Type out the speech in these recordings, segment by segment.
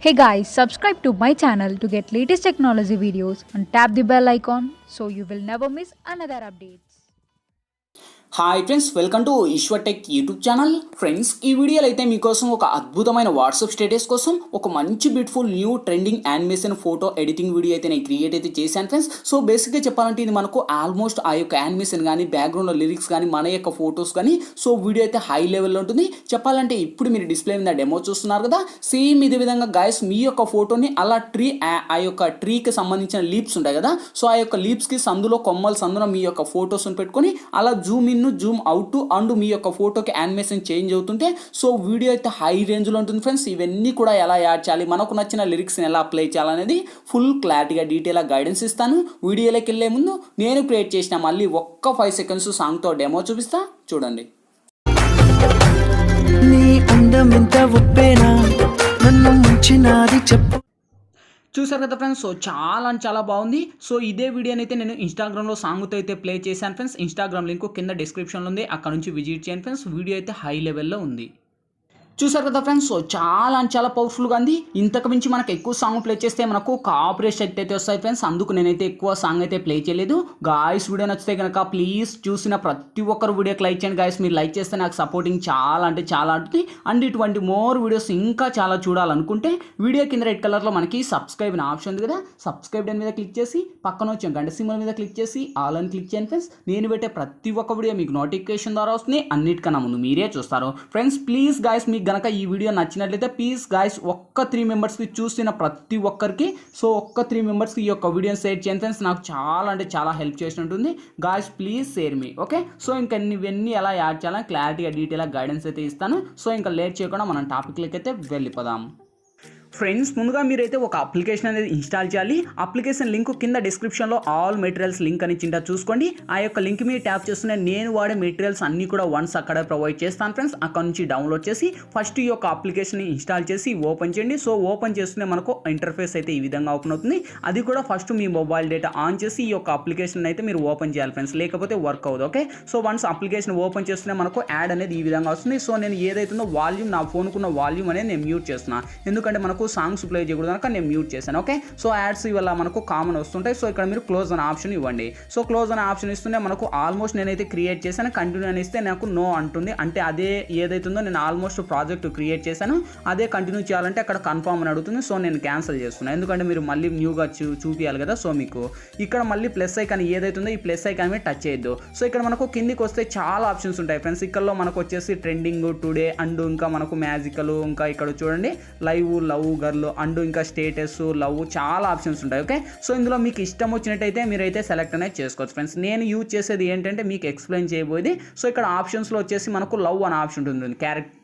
Hey guys, subscribe to my channel to get latest technology videos and tap the bell icon so you will never miss another updates. Hi friends, welcome to Eshwar tech YouTube channel. Friends, ఈ వీడియోలో అయితే మీకోసం ఒక అద్భుతమైన WhatsApp status కోసం ఒక మంచి beautiful new trending animation photo editing video అయితే నేను క్రియేట్ అయితే చేశాను ఫ్రెండ్స్. సో బేసిక్గా చెప్పాలంటే ఇది మనకు ఆల్మోస్ట్ ఆ యొక్క యానిమేషన్ కానీ బ్యాక్గ్రౌండ్లో లిరిక్స్ కానీ మన యొక్క ఫొటోస్ కానీ సో వీడియో అయితే హై లెవెల్లో ఉంటుంది. చెప్పాలంటే ఇప్పుడు మీరు డిస్ప్లే మీద డెమో చూస్తున్నారు కదా, సేమ్ ఇదే విధంగా గాయస్ మీ యొక్క ఫోటోని అలా ఆ యొక్క ట్రీకి సంబంధించిన లీప్స్ ఉంటాయి కదా, సో ఆ యొక్క లీప్స్కి సందులో కొమ్మలు సందులో మీ యొక్క ఫొటోస్ని పెట్టుకొని అలా zoom in zoom out and మీ యొక్క ఫోటోకి యానిమేషన్ చేంజ్ అవుతుంటే సో వీడియో అయితే హై రేంజ్లో ఉంటుంది ఫ్రెండ్స్. ఇవన్నీ కూడా ఎలా యాడ్ చేయాలి, మనకు నచ్చిన లిరిక్స్ని ఎలా అప్లై చేయాలనేది ఫుల్ క్లారిటీగా డీటెయిల్గా గైడెన్స్ ఇస్తాను. వీడియోలోకి వెళ్ళే ముందు నేను క్రియేట్ చేసిన మళ్ళీ ఒక్క 5 సెకండ్స్ సాంగ్తో డెమో చూపిస్తా, చూడండి. చూసారు కదా ఫ్రెండ్స్, సో చాలా బాగుంది. సో ఇదే వీడియోని అయితే నేను ఇన్స్టాగ్రామ్లో సాంగ్తో అయితే ప్లే చేశాను ఫ్రెండ్స్. ఇన్స్టాగ్రామ్ లింక్ కింద డిస్క్రిప్షన్లో ఉంది, అక్కడ నుంచి విజిట్ చేయండి ఫ్రెండ్స్. వీడియో అయితే హై లెవెల్లో ఉంది. చూసారు కదా ఫ్రెండ్స్, సో చాలా పవర్ఫుల్గా ఉంది. ఇంతకు మించి మనకు ఎక్కువ సాంగ్ ప్లే చేస్తే మనకు కాపీరైట్ స్ట్రైక్ అయితే వస్తాయి ఫ్రెండ్స్. అందుకు నేనైతే ఎక్కువ సాంగ్ అయితే ప్లే చేయలేదు. గాయస్ వీడియో నచ్చితే కనుక ప్లీజ్ చూసిన ప్రతి ఒక్కరు వీడియోకి లైక్ చేయండి గాయస్. మీరు లైక్ చేస్తే నాకు సపోర్టింగ్ చాలా ఉంటుంది. అండ్ ఇటువంటి మోర్ వీడియోస్ ఇంకా చాలా చూడాలనుకుంటే వీడియో కింద రెడ్ కలర్లో మనకి సబ్స్క్రైబ్ అనే ఆప్షన్ ఉంది కదా, సబ్స్క్రైబ్ మీద క్లిక్ చేసి పక్కన వచ్చే గంట సింబల్ మీద క్లిక్ చేసి ఆల్ అని క్లిక్ చేయండి ఫ్రెండ్స్. నేను పెట్టే ప్రతి ఒక్క వీడియో మీకు నోటిఫికేషన్ ద్వారా వస్తుంది, అన్నిటికన్నా ముందు మీరే చూస్తారు ఫ్రెండ్స్. ప్లీజ్ గాయస్ మీకు గనక ఈ వీడియో నచ్చినట్లయితే ప్లీజ్ గాయస్ ఒక్క 3 మెంబర్స్కి చూసిన ప్రతి ఒక్కరికి సో ఒక్క 3 మెంబర్స్కి ఈ యొక్క వీడియోని షేర్ చేయండి ఫ్రెండ్స్. నాకు చాలా హెల్ప్ చేసినట్టుంది గాయస్. ప్లీజ్ షేర్ మీ ఓకే. సో ఇంకా ఇవన్నీ ఎలా యాడ్ చేయాలని క్లారిటీగా డీటెయిల్గా గైడెన్స్ అయితే ఇస్తాను. సో ఇంకా లేట్ చేయకుండా మనం టాపిక్లకి అయితే వెళ్ళిపోదాం. ఫ్రెండ్స్, ముందుగా మీరైతే ఒక అప్లికేషన్ అనేది ఇన్స్టాల్ చేయాలి. అప్లికేషన్ లింక్ కింద డిస్క్రిప్షన్లో ఆల్ మెటీరియల్స్ లింక్ అని చింటా చూసుకోండి. ఆ యొక్క లింక్ మీద ట్యాప్ చేస్తూనే నేను వాడే మెటీరియల్స్ అన్నీ కూడా వన్స్ అక్కడ ప్రొవైడ్ చేస్తాను ఫ్రెండ్స్. అక్కడ నుంచి డౌన్లోడ్ చేసి ఫస్ట్ ఈ యొక్క అప్లికేషన్ని ఇన్స్టాల్ చేసి ఓపెన్ చేయండి. సో ఓపెన్ చేస్తూనే మనకు ఇంటర్ఫేస్ అయితే ఈ విధంగా ఓపెన్ అవుతుంది. అది కూడా first me mobile data on చేసి ఈ యొక్క అప్లికేషన్ అయితే మీరు ఓపెన్ చేయాలి ఫ్రెండ్స్, లేకపోతే వర్క్ అవ్వదు okay. So once application open చేస్తూనే మనకు యాడ్ అనేది ఈ విధంగా వస్తుంది. సో నేను ఏదైతుందో వాల్యూమ్ నా ఫోన్కున్న వాల్యూమ్ అనేది నేను మ్యూట్ చేస్తున్నాను, ఎందుకంటే మనకు సాంగ్స్ ప్లే చేయకూడదు కనుక నేను మ్యూట్ చేశాను ఓకే. సో యాడ్స్ ఇవల్ల మనకు కామన్ వస్తుంటాయి. సో ఇక్కడ మీరు క్లోజ్ అనే ఆప్షన్ ఇవ్వండి. సో క్లోజ్ అనే ఆప్షన్ ఇస్తూనే మనకు ఆల్మోస్ట్ నేనైతే క్రియేట్ చేశాను, కంటిన్యూ అని ఇస్తే నాకు నో అంటుంది. అంటే అదే ఏదైతుందో నేను ఆల్మోస్ట్ ప్రాజెక్ట్ క్రియేట్ చేశాను అదే కంటిన్యూ చేయాలంటే అక్కడ కన్ఫర్మ్ అని అడుగుతుంది. సో నేను క్యాన్సిల్ చేస్తున్నాను, ఎందుకంటే మీరు మళ్ళీ న్యూగా చూపించాలి కదా. సో మీకు ఇక్కడ మళ్ళీ ప్లస్ ఐకాన్ ఏదైతుందో ఈ ప్లస్ ఐకాన్ మీద టచ్ చేయొద్దు. సో ఇక్కడ మనకు కిందికి వస్తే చాలా ఆప్షన్స్ ఉంటాయి ఫ్రెండ్స్. ఇక్కడలో మనకు వచ్చేసి ట్రెండింగ్, టుడే అండ్ ఇంకా మనకు మ్యాజికల్, ఇంకా ఇక్కడ చూడండి లైవ్, లవ్ గర్ల్ అండ్ ఇంకా స్టేటస్, లవ్ చాలా ఆప్షన్స్ ఉంటాయి ఓకే. సో ఇందులో మీకు ఇష్టం వచ్చినట్టయితే మీరైతే సెలెక్ట్ అనేది చేసుకోవచ్చు ఫ్రెండ్స్. నేను యూజ్ చేసేది ఏంటంటే మీకు ఎక్స్ప్లెయిన్ చేయబోయేది. సో ఇక్కడ ఆప్షన్స్లో వచ్చేసి మనకు లవ్ అనే ఆప్షన్ ఉంటుంది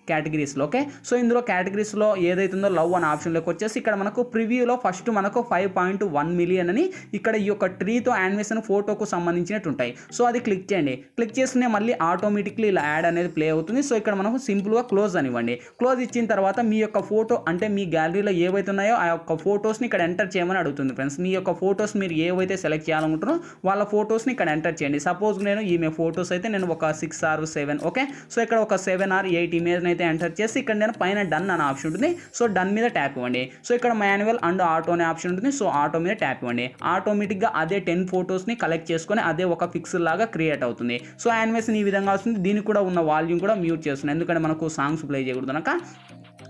కేటగిరీస్లో ఓకే. సో ఇందులో కేటగిరీస్లో ఏదైతుందో లవ్ అనే ఆప్షన్లోకి వచ్చేసి ఇక్కడ మనకు ప్రివ్యూలో ఫస్ట్ మనకు 5.1 మిలియన్ అని ఇక్కడ ఈ యొక్క ట్రీతో యానిమేషన్ ఫోటోకు సంబంధించినట్టు ఉంటాయి. సో అది క్లిక్ చేయండి. క్లిక్ చేస్తేనే మళ్ళీ ఆటోమేటిక్లీ ఇలా యాడ్ అనేది ప్లే అవుతుంది. సో ఇక్కడ మనకు సింపుల్గా క్లోజ్ అనివ్వండి. క్లోజ్ ఇచ్చిన తర్వాత మీ యొక్క ఫోటో అంటే మీ గ్యాలరీలో ఏవైతే ఉన్నాయో ఆ యొక్క ఫోటోస్ని ఇక్కడ ఎంటర్ చేయమని అడుగుతుంది ఫ్రెండ్స్. మీ యొక్క ఫోటోస్ మీరు ఏవైతే సెలెక్ట్ చేయాలనుకుంటారో వాళ్ళ ఫోటోస్ని ఇక్కడ ఎంటర్ చేయండి. సపోజ్ నేను ఈమె ఫోటోస్ అయితే నేను ఒక 6 or 7 ఓకే. సో ఇక్కడ ఒక 7 or 8 ఇమేజ్ అయితే ఎంటర్ చేసి ఇక్కడ నేను పైన డన్ అనే ఆప్షన్ ఉంటుంది. సో డన్ మీద ట్యాప్ ఇవ్వండి. సో ఇక్కడ మాన్యువల్ అండ్ ఆటో అనే ఆప్షన్ ఉంటుంది. సో ఆటో మీద ట్యాప్ ఇవ్వండి. ఆటోమేటిక్గా అదే 10 ఫోటోస్ని కలెక్ట్ చేసుకొని అదే ఒక ఫిక్స్ లాగా క్రియేట్ అవుతుంది. సో యానిమేషన్ ఈ విధంగా వస్తుంది. దీనికి కూడా ఉన్న వాల్యూమ్ కూడా మ్యూట్ చేస్తుంది, ఎందుకంటే మనకు సాంగ్స్ ప్లే చేయకూడదు కనుక.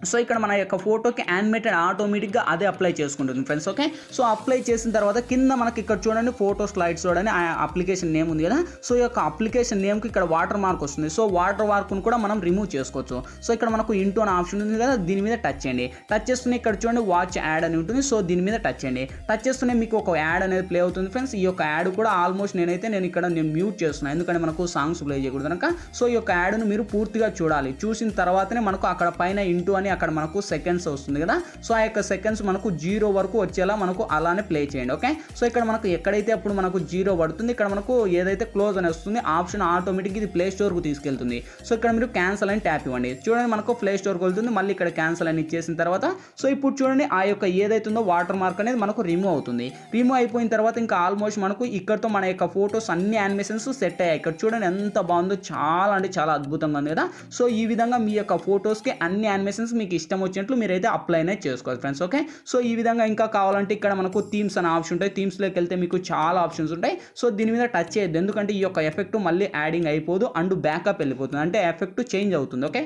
సో ఇక్కడ మన యొక్క ఫోటోకి యానిమేటెడ్ ఆటోమేటిక్గా అదే అప్లై చేసుకుంటుంది ఫ్రెండ్స్ ఓకే. సో అప్లై చేసిన తర్వాత కింద మనకి ఇక్కడ చూడండి ఫోటో స్లైడ్స్ చూడండి ఆ అప్లికేషన్ నేమ్ ఉంది కదా. సో ఈ యొక్క అప్లికేషన్ నేమ్కి ఇక్కడ వాటర్ మార్క్ వస్తుంది. సో వాటర్ మార్క్ను కూడా మనం రిమూవ్ చేసుకోవచ్చు. సో ఇక్కడ మనకు ఇంటూ అనే ఆప్షన్ ఉంది కదా, దీని మీద టచ్ చేయండి. టచ్ చేస్తూనే ఇక్కడ చూడండి వాచ్ యాడ్ అని ఉంటుంది. సో దీని మీద టచ్ చేయండి. టచ్ చేస్తూనే మీకు ఒక యాడ్ అనేది ప్లే అవుతుంది ఫ్రెండ్స్. ఈ యొక్క యాడ్ కూడా ఆల్మోస్ట్ నేను ఇక్కడ మ్యూట్ చేస్తున్నాను, ఎందుకంటే మనకు సాంగ్స్ ప్లే చేయకూడదు కనుక. సో ఈ యొక్క యాడ్ను మీరు పూర్తిగా చూడాలి. చూసిన తర్వాతనే మనకు అక్కడ పైన ఇంటూ అని అక్కడ మనకు సెకండ్స్ వస్తుంది కదా. సో ఆ యొక్క సెకండ్స్ మనకు 0 వరకు వచ్చేలా మనకు అలానే ప్లే చేయండి ఓకే. సో ఇక్కడ మనకు ఎక్కడైతే అప్పుడు మనకు 0 పడుతుంది ఇక్కడ మనకు ఏదైతే క్లోజ్ అని వస్తుంది ఆప్షన్ ఆటోమేటిక్గా ఇది ప్లే స్టోర్కు తీసుకెళ్తుంది. సో ఇక్కడ మీరు క్యాన్సల్ అని ట్యాప్ ఇవ్వండి. చూడండి మనకు ప్లే స్టోర్కి వెళ్తుంది. మళ్ళీ ఇక్కడ క్యాన్సల్ అని ఇచ్చేసిన తర్వాత సో ఇప్పుడు చూడండి ఆ యొక్క ఏదైతుందో వాటర్ మార్క్ అనేది మనకు రిమూవ్ అవుతుంది. రిమూవ్ అయిపోయిన తర్వాత ఇంకా ఆల్మోస్ట్ మనకు ఇక్కడతో మన యొక్క ఫోటోస్ అన్ని యానిమేషన్స్ సెట్ అయ్యాయి. ఇక్కడ చూడండి ఎంత బాగుందో, చాలా అద్భుతంగా ఉంది కదా. సో ఈ విధంగా మీ యొక్క ఫోటోస్కి అన్ని యానిమేషన్స్ మీకు ఇష్టం వచ్చినట్లు మీరైతే అప్లై అనేది చేసుకోవచ్చు ఫ్రెండ్స్. ఓకే, సో ఈ విధంగా ఇంకా కావాలంటే ఇక్కడ మనకు థీమ్స్ అనే ఆప్షన్ ఉంటాయి. థీమ్స్లోకి వెళ్తే మీకు చాలా ఆప్షన్స్ ఉంటాయి. సో దీని మీద టచ్ చేయొద్దు, ఎందుకంటే ఈ యొక్క ఎఫెక్ట్ మళ్ళీ యాడింగ్ అయిపోదు అండ్ బ్యాకప్ వెళ్ళిపోతుంది, అంటే ఎఫెక్ట్ చేంజ్ అవుతుంది. ఓకే,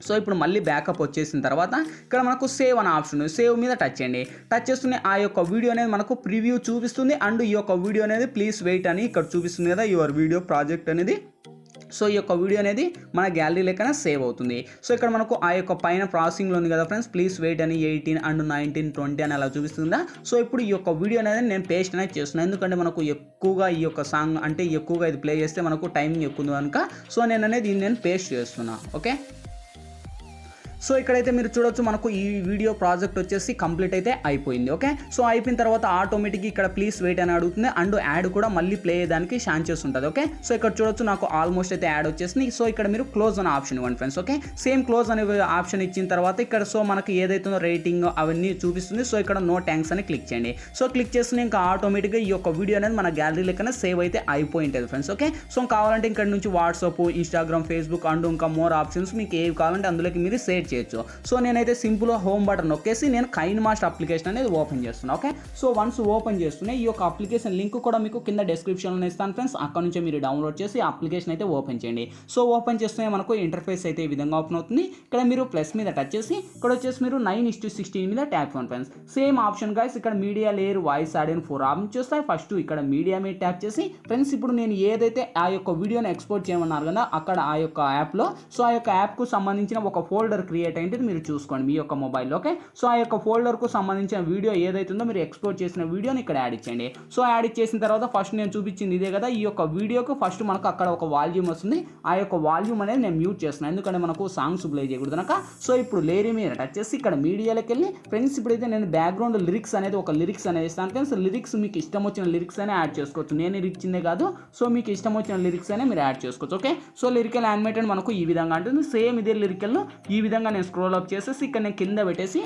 సో ఇప్పుడు మళ్ళీ బ్యాకప్ వచ్చేసిన తర్వాత ఇక్కడ మనకు సేవ్ అనే ఆప్షన్ ఉంది. సేవ్ మీద టచ్ చేయండి. టచ్ చేస్తూనే ఆ యొక్క వీడియో అనేది మనకు ప్రివ్యూ చూపిస్తుంది అండ్ ఈ యొక్క వీడియో అనేది ప్లీజ్ వెయిట్ అని ఇక్కడ చూపిస్తుంది కదా, యువర్ వీడియో ప్రాజెక్ట్ అనేది. సో ఈ యొక్క వీడియో అనేది మన గ్యాలరీ లెక్కన సేవ్ అవుతుంది. సో ఇక్కడ మనకు ఆ యొక్క పైన ప్రాసెసింగ్లో ఉంది కదా ఫ్రెండ్స్, ప్లీజ్ వెయిట్ అని 18 అండ్ 19 20 అని అలా చూపిస్తుందా. సో ఇప్పుడు ఈ యొక్క వీడియో అనేది నేను పేస్ట్ అనేది చేస్తున్నాను, ఎందుకంటే మనకు ఎక్కువగా ఈ యొక్క సాంగ్ అంటే ఎక్కువగా ఇది ప్లే చేస్తే మనకు టైమింగ్ ఎక్కువ ఉంది కనుక సో నేను పేస్ట్ చేస్తున్నా. ఓకే, సో ఇక్కడైతే మీరు చూడొచ్చు మనకు ఈ వీడియో ప్రాజెక్ట్ వచ్చేసి కంప్లీట్ అయితే అయిపోయింది. ఓకే, సో అయిపోయిన తర్వాత ఆటోమేటిక్గా ఇక్కడ ప్లీజ్ వెయిట్ అని అడుగుతుంది అండ్ యాడ్ కూడా మళ్ళీ ప్లే అయ్యేదానికి ఛాన్సెస్ ఉంటుంది. ఓకే, సో ఇక్కడ చూడొచ్చు నాకు ఆల్మోస్ట్ అయితే యాడ్ వచ్చేసింది. సో ఇక్కడ మీరు క్లోజ్ అనే ఆప్షన్ ఇవ్వండి ఫ్రెండ్స్. ఓకే, సేమ్ క్లోజ్ అనే ఆప్షన్ ఇచ్చిన తర్వాత ఇక్కడ సో మనకి ఏదైతుందో రేటింగ్ అవన్నీ చూపిస్తుంది. సో ఇక్కడ నో థ్యాంక్స్ అని క్లిక్ చేయండి. సో క్లిక్ చేస్తే ఇంకా ఆటోమేటిక్గా ఈ యొక్క వీడియో అనేది మన గ్యాలరీ లెక్కన సేవ్ అయితే అయిపోయి ఉంటుంది ఫ్రెండ్స్. ఓకే, సో కావాలంటే ఇక్కడ నుంచి వాట్సాప్, ఇన్స్టాగ్రామ్, ఫేస్బుక్ అండ్ ఇంకా మోర్ ఆప్షన్స్ మీకు ఏవి కావాలంటే అందులోకి మీరు షేర్ చేయొచ్చు. సో నేనైతే సింపుల్గా హోమ్ బటన్ నొక్కేసి నేను కైన్మాస్టర్ అప్లికేషన్ అనేది ఓపెన్ చేస్తున్నాను. ఓకే, సో వన్స్ ఓపెన్ చేస్తూనే ఈ యొక్క అప్లికేషన్ లింక్ కూడా మీకు కింద డిస్క్రిప్షన్లో ఇస్తాను ఫ్రెండ్స్, అక్కడ నుంచి మీరు డౌన్లోడ్ చేసి అప్లికేషన్ అయితే ఓపెన్ చేయండి. సో ఓపెన్ చేస్తూనే మనకు ఇంటర్ఫేస్ అయితే ఈ విధంగా ఓపెన్ అవుతుంది. ఇక్కడ మీరు ప్లస్ మీద టచ్ చేసి ఇక్కడ వచ్చేసి మీరు 9:16 మీద ట్యాప్ చేయండి ఫ్రెండ్స్. సేమ్ ఆప్షన్ గైస్, ఇక్కడ మీడియా లేయర్, వాయిస్ యాడ్ అని 4 ఆప్షన్స్ వస్తాయి. ఫస్ట్ ఇక్కడ మీడియా మీద ట్యాప్ చేసి ఫ్రెండ్స్ ఇప్పుడు నేను ఏదైతే ఆ యొక్క వీడియోని ఎక్స్పోర్ట్ చేయమన్నారు కదా అక్కడ ఆ యొక్క యాప్లో సో ఆ యొక్క యాప్కు సంబంధించిన ఒక ఫోల్డర్ క్రియేట్ అయింది మీరు చూసుకోండి మీ యొక్క మొబైల్లో. ఓకే, సో ఆ యొక్క ఫోల్డర్కు సంబంధించిన వీడియో ఏదైతుందో మీరు ఎక్స్పోర్ట్ చేసిన వీడియోని ఇక్కడ యాడ్ ఇచ్చేయండి. సో యాడ్ ఇచ్చేసిన తర్వాత ఫస్ట్ నేను చూపించింది ఇదే కదా, ఈ యొక్క వీడియోకు ఫస్ట్ మనకు అక్కడ ఒక వాల్యూమ్ వస్తుంది. ఆ యొక్క వాల్యూమ్ అనేది నేను మ్యూట్ చేస్తున్నాను, ఎందుకంటే మనకు సాంగ్స్ ప్లే చేయకూడదు కనుక. సో ఇప్పుడు లేయర్ మీద టచ్ చేసి ఇక్కడ మీడియాలోకి వెళ్ళి ఫ్రెండ్స్ ఇప్పుడైతే నేను బ్యాక్గ్రౌండ్ లిరిక్స్ అనేది ఒక లిరిక్స్ అనేది ఇస్తాను ఫ్రెండ్స్. లిరిక్స్ మీకు ఇష్టం వచ్చిన లిరిక్స్ అనే యాడ్ చేసుకోవచ్చు, నేను ఇచ్చిందే కాదు. సో మీకు ఇష్టం వచ్చిన లిరిక్స్ అనే మీరు యాడ్ చేసుకోవచ్చు. ఓకే, సో లిరికల్ యానిమేటెడ్ మనకు ఈ విధంగా ఉంటుంది. సేమ్ ఇదే లిరికల్లో ఈ విధంగా నేను స్క్రోల్ అప్ చేసేసి ఇక్కడ నేను కింద పెట్టేసి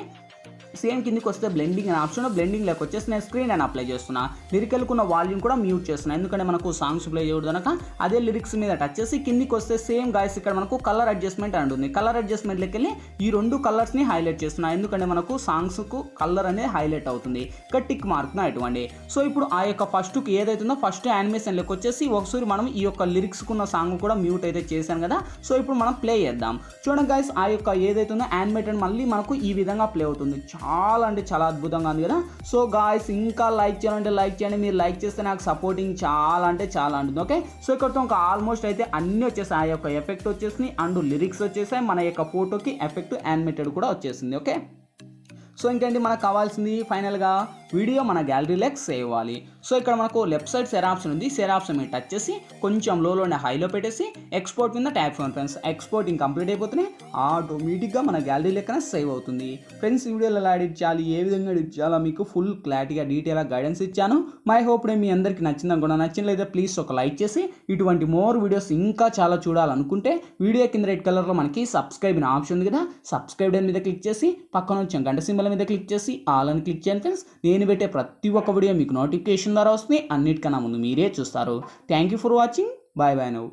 సేమ్ కిందికి వస్తే బ్లెండింగ్ అనే ఆప్షన్, బ్లెండింగ్ లేక వచ్చేసి నేను స్క్రీన్ అని అప్లై చేస్తున్నా. లిరికల్కున్న వాల్యూమ్ కూడా మ్యూట్ చేస్తున్నా, ఎందుకంటే మనకు సాంగ్స్ ప్లే చేయకూడదు కనుక. అదే లిరిక్స్ మీద టచ్ చేసి కిందికి వస్తే సేమ్ గాయస్ ఇక్కడ మనకు కలర్ అడ్జస్ట్మెంట్ అని ఉంటుంది. కలర్ అడ్జస్ట్మెంట్లోకి వెళ్ళి ఈ 2 కలర్స్ని హైలైట్ చేస్తున్నా, ఎందుకంటే మనకు సాంగ్స్కు కలర్ అనేది హైలైట్ అవుతుంది. ఇక్కడ టిక్ మార్క్న ఇటువంటి. సో ఇప్పుడు ఆ యొక్క ఫస్ట్కి ఏదైతుందో ఫస్ట్ యానిమేషన్ లెక్క వచ్చేసి ఒకసారి మనం ఈ యొక్క లిరిక్స్కున్న సాంగ్ కూడా మ్యూట్ అయితే చేశాను కదా. సో ఇప్పుడు మనం ప్లే చేద్దాం. చూడండి గైస్, ఆ యొక్క ఏదైతుందో యానిమేటెడ్ మళ్ళీ మనకు ఈ విధంగా ప్లే అవుతుంది. చాలా అంటే చాలా అద్భుతంగా ఉంది కదా. సో గాయ్స్ ఇంకా లైక్ చేయాలంటే లైక్ చేయండి, మీరు లైక్ చేస్తే నాకు సపోర్టింగ్ చాలా అంటే చాలా ఉంటుంది. ఓకే, సో ఇక్కడతో ఇంకా ఆల్మోస్ట్ అయితే అన్నీ వచ్చేసాయి. ఆ యొక్క ఎఫెక్ట్ వచ్చేసి అండ్ లిరిక్స్ వచ్చేసాయి, మన యొక్క ఫోటోకి ఎఫెక్ట్ యానిమేటెడ్ కూడా వచ్చేసింది. ఓకే, సో ఇంకేంటి మనకు కావాల్సింది ఫైనల్గా వీడియో మన గ్యాలరీలోకి సేవ్ అవ్వాలి. సో ఇక్కడ మనకు లెఫ్ట్ సైడ్ షేర్ ఆప్షన్ ఉంది. షేర్ ఆప్షన్ మీద టచ్ చేసి కొంచెం లోనే హైలో పెట్టేసి ఎక్స్పోర్ట్ మీద ట్యాప్ చేయండి ఫ్రెండ్స్. ఎక్స్పోర్టింగ్ కంప్లీట్ అయిపోతేనే ఆటోమేటిక్గా మన గ్యాలరీ లెక్కన సేవ్ అవుతుంది. ఫ్రెండ్స్ వీడియోలో ఎలా ఎడిట్ చేయాలి, ఏ విధంగా ఎడిట్ చేయాలో మీకు ఫుల్ క్లారిటీగా డీటెయిల్గా గైడెన్స్ ఇచ్చాను. మై హోప్ మీ అందరికీ నచ్చిందని కూడా, నచ్చినట్లయితే ప్లీజ్ ఒక లైక్ చేసి ఇటువంటి మోర్ వీడియోస్ ఇంకా చాలా చూడాలనుకుంటే వీడియో కింద రెడ్ కలర్లో మనకి సబ్స్క్రైబ్ అనే ఆప్షన్ ఉంది కదా, సబ్స్క్రైబ్ మీద క్లిక్ చేసి పక్కన వచ్చే గంట సింబల్ మీద క్లిక్ చేసి ఆల్ అని క్లిక్ చేయండి ఫ్రెండ్స్. నేను పెట్టే ప్రతి ఒక్క వీడియో మీకు నోటిఫికేషన్ ద్వారా వస్తుంది, అన్నిటికన్నా ముందు మీరే చూస్తారు. Thank you for watching, bye bye now.